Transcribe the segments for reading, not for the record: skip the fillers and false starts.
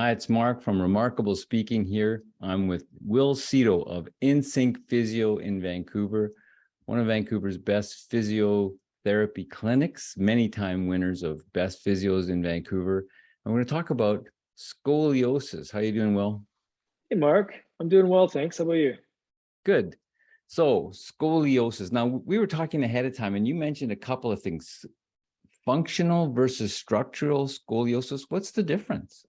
Hi, it's Mark from Remarkable Speaking here. I'm with Wil Seto of Insync Physio in Vancouver, one of Vancouver's best physiotherapy clinics, many-time winners of best physios in Vancouver. I'm going to talk about scoliosis. How are you doing, Will? Hey, Mark. I'm doing well, thanks. How about you? Good. So scoliosis. Now, we were talking ahead of time, and you mentioned a couple of things. Functional versus structural scoliosis. What's the difference?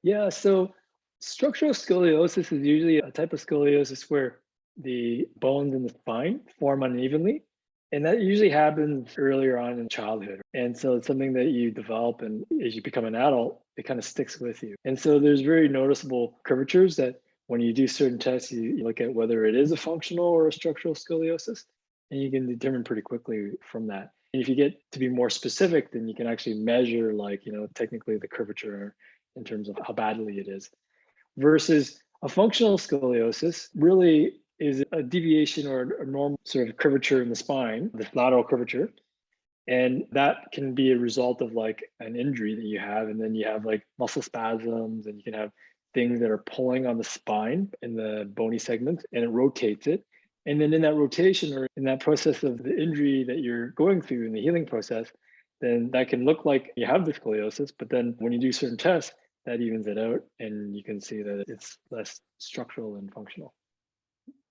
Yeah, so structural scoliosis is usually a type of scoliosis where the bones in the spine form unevenly. And that usually happens earlier on in childhood. And so it's something that you develop, and as you become an adult, it kind of sticks with you. And so there's very noticeable curvatures that when you do certain tests, you look at whether it is a functional or a structural scoliosis, and you can determine pretty quickly from that. And if you get to be more specific, then you can actually measure, like, technically the curvature in terms of how badly it is. Versus a functional scoliosis really is a deviation or a normal sort of curvature in the spine, this lateral curvature. And that can be a result of like an injury that you have. And then you have like muscle spasms, and you can have things that are pulling on the spine in the bony segment, and it rotates it. And then in that rotation, or in that process of the injury that you're going through in the healing process, then that can look like you have the scoliosis. But then when you do certain tests, that evens it out, and you can see that it's less structural and functional.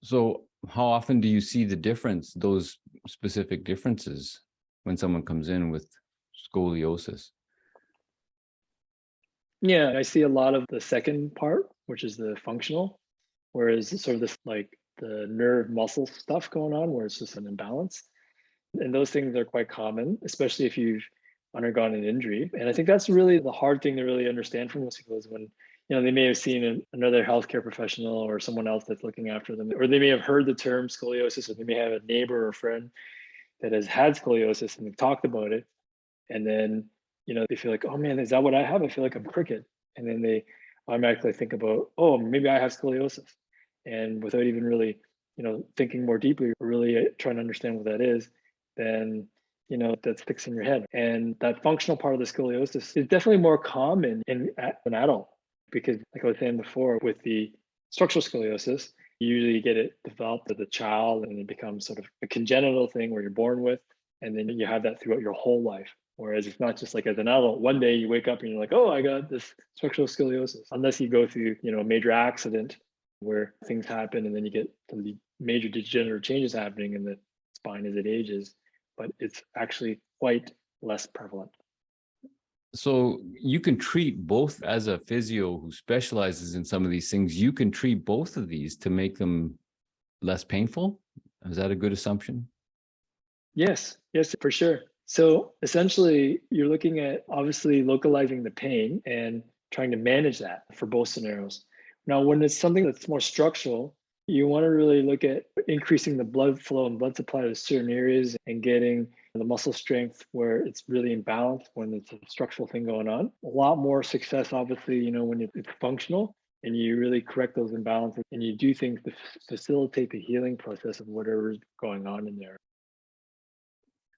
So how often do you see the difference, those specific differences, when someone comes in with scoliosis? Yeah, I see a lot of the second part, which is the functional, whereas it's sort of this like the nerve muscle stuff going on where it's just an imbalance. And those things are quite common, especially if you've undergone an injury. And I think that's really the hard thing to really understand from most people is when, they may have seen another healthcare professional or someone else that's looking after them, or they may have heard the term scoliosis, or they may have a neighbor or friend that has had scoliosis and they've talked about it. And then, they feel like, oh man, is that what I have? I feel like I'm crooked. And then they automatically think about, oh, maybe I have scoliosis. And without even really, thinking more deeply, or really trying to understand what that is, then, that sticks in your head. And that functional part of the scoliosis is definitely more common in an adult, because like I was saying before, with the structural scoliosis, you usually get it developed as a child, and it becomes sort of a congenital thing where you're born with, and then you have that throughout your whole life. Whereas it's not just like as an adult, one day you wake up and you're like, oh, I got this structural scoliosis, unless you go through, a major accident where things happen, and then you get the major degenerative changes happening in the spine as it ages, but it's actually quite less prevalent. So you can treat both. As a physio who specializes in some of these things, you can treat both of these to make them less painful. Is that a good assumption? Yes, for sure. So essentially, you're looking at obviously localizing the pain and trying to manage that for both scenarios. Now, when it's something that's more structural, you want to really look at increasing the blood flow and blood supply to certain areas and getting the muscle strength where it's really imbalanced when it's a structural thing going on. A lot more success, obviously, when it's functional and you really correct those imbalances and you do things to facilitate the healing process of whatever's going on in there.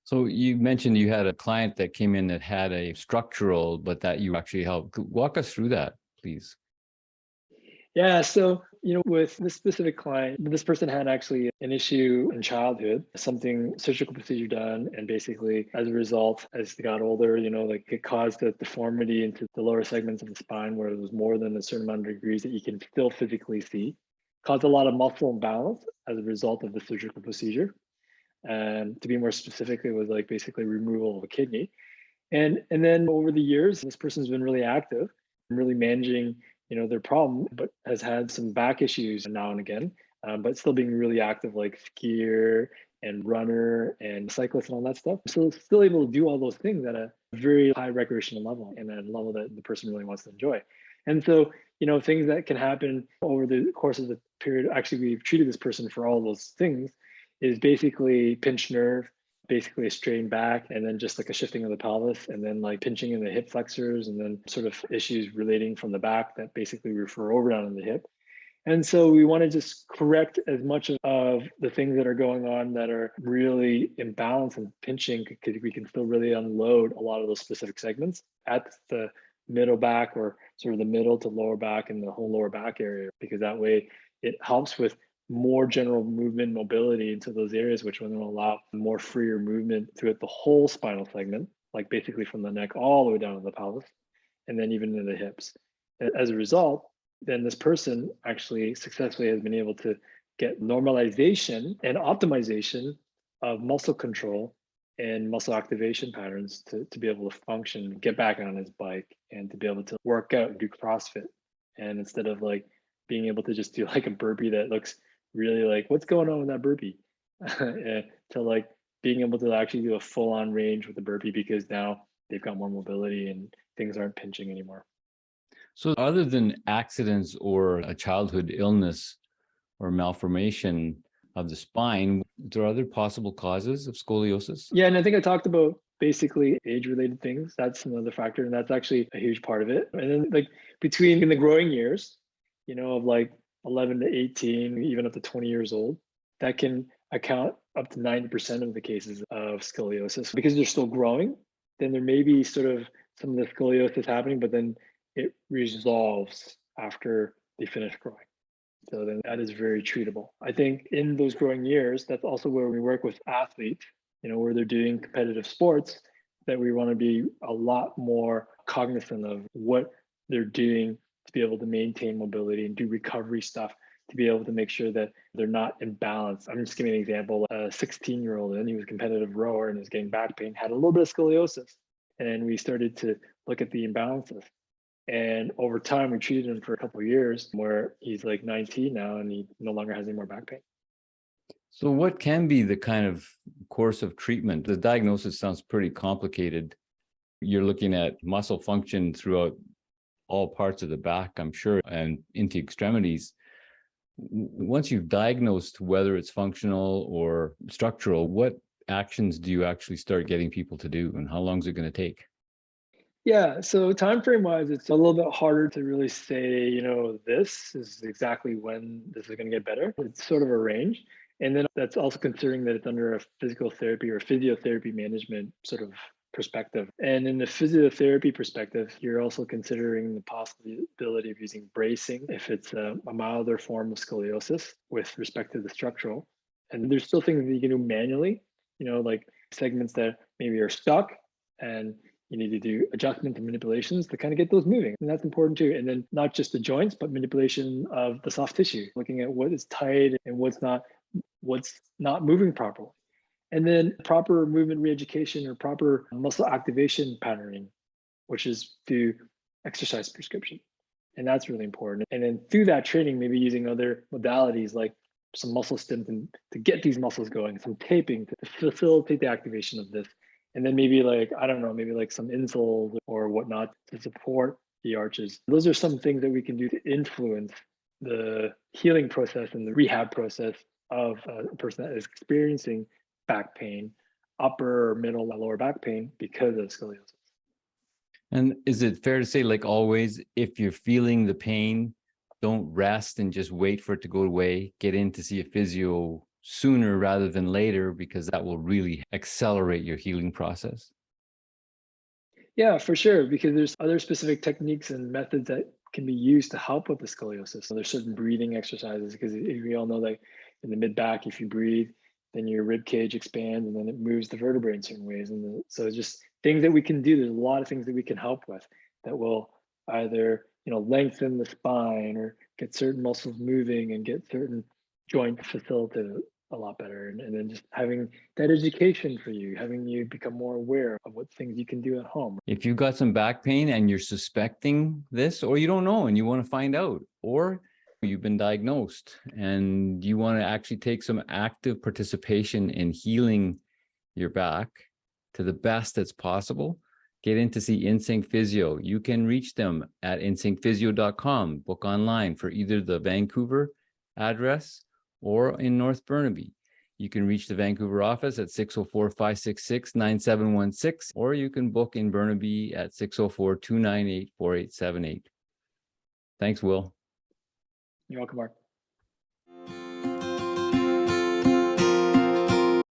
So you mentioned you had a client that came in that had a structural, but that you actually helped. Walk us through that, please. Yeah, so, with this specific client, this person had actually an issue in childhood, something surgical procedure done. And basically, as a result, as they got older, like it caused a deformity into the lower segments of the spine where it was more than a certain amount of degrees that you can still physically see, caused a lot of muscle imbalance as a result of the surgical procedure. And to be more specific, it was like basically removal of a kidney. And then over the years, this person's been really active and really managing, their problem, but has had some back issues now and again, but still being really active, like skier and runner and cyclist and all that stuff. So still able to do all those things at a very high recreational level and at a level that the person really wants to enjoy. And so, things that can happen over the course of the period, actually, we've treated this person for all those things, is basically pinched nerve, basically a strained back, and then just like a shifting of the pelvis, and then like pinching in the hip flexors, and then sort of issues relating from the back that basically refer over down in the hip. And so we want to just correct as much of the things that are going on that are really imbalanced and pinching, because we can still really unload a lot of those specific segments at the middle back or sort of the middle to lower back and the whole lower back area, because that way it helps with more general movement mobility into those areas, which will allow more freer movement throughout the whole spinal segment, like basically from the neck all the way down to the pelvis, and then even into the hips. As a result, then this person actually successfully has been able to get normalization and optimization of muscle control and muscle activation patterns to be able to function, get back on his bike, and to be able to work out and do CrossFit. And instead of like being able to just do like a burpee that looks really like, what's going on with that burpee? To like being able to actually do a full on range with the burpee, because now they've got more mobility and things aren't pinching anymore. So other than accidents or a childhood illness or malformation of the spine, there are other possible causes of scoliosis? Yeah, and I think I talked about basically age-related things. That's another factor, and that's actually a huge part of it. And then like between in the growing years, of like 11 to 18, even up to 20 years old, that can account up to 90% of the cases of scoliosis. Because they're still growing, then there may be sort of some of the scoliosis happening, but then it resolves after they finish growing. So then that is very treatable. I think in those growing years, that's also where we work with athletes, where they're doing competitive sports, that we want to be a lot more cognizant of what they're doing to be able to maintain mobility and do recovery stuff, to be able to make sure that they're not imbalanced. I'm just giving an example. A 16-year-old, and he was a competitive rower and was getting back pain, had a little bit of scoliosis. And we started to look at the imbalances. And over time, we treated him for a couple of years, where he's like 19 now and he no longer has any more back pain. So what can be the kind of course of treatment? The diagnosis sounds pretty complicated. You're looking at muscle function throughout all parts of the back, I'm sure, and into extremities. Once you've diagnosed whether it's functional or structural, what actions do you actually start getting people to do, and how long is it going to take? Yeah, so time frame wise, it's a little bit harder to really say, this is exactly when this is going to get better. It's sort of a range. And then that's also considering that it's under a physical therapy or physiotherapy management sort of perspective. And in the physiotherapy perspective, you're also considering the possibility of using bracing if it's a milder form of scoliosis with respect to the structural. And there's still things that you can do manually, like segments that maybe are stuck, and you need to do adjustments and manipulations to kind of get those moving. And that's important too. And then not just the joints, but manipulation of the soft tissue, looking at what is tight and what's not moving properly. And then proper movement re-education or proper muscle activation patterning, which is through exercise prescription. And that's really important. And then through that training, maybe using other modalities like some muscle stim to get these muscles going, some taping to facilitate the activation of this. And then maybe like, I don't know, maybe like some insoles or whatnot to support the arches. Those are some things that we can do to influence the healing process and the rehab process of a person that is experiencing back pain, upper or middle or lower back pain because of scoliosis. And is it fair to say, like always, if you're feeling the pain, don't rest and just wait for it to go away, get in to see a physio sooner rather than later, because that will really accelerate your healing process? Yeah, for sure, because there's other specific techniques and methods that can be used to help with the scoliosis. So there's certain breathing exercises, because we all know that in the mid back, if you breathe, then your rib cage expands and then it moves the vertebrae in certain ways. And so just things that we can do. There's a lot of things that we can help with that will either lengthen the spine or get certain muscles moving and get certain joint facilitated a lot better. And then just having that education for you, having you become more aware of what things you can do at home. If you've got some back pain and you're suspecting this, or you don't know and you want to find out, or you've been diagnosed and you want to actually take some active participation in healing your back to the best that's possible, get in to see Insync Physio. You can reach them at insyncphysio.com, book online for either the Vancouver address or in North Burnaby. You can reach the Vancouver office at 604-566-9716, or you can book in Burnaby at 604-298-4878. Thanks, Wil. You're welcome, Mark.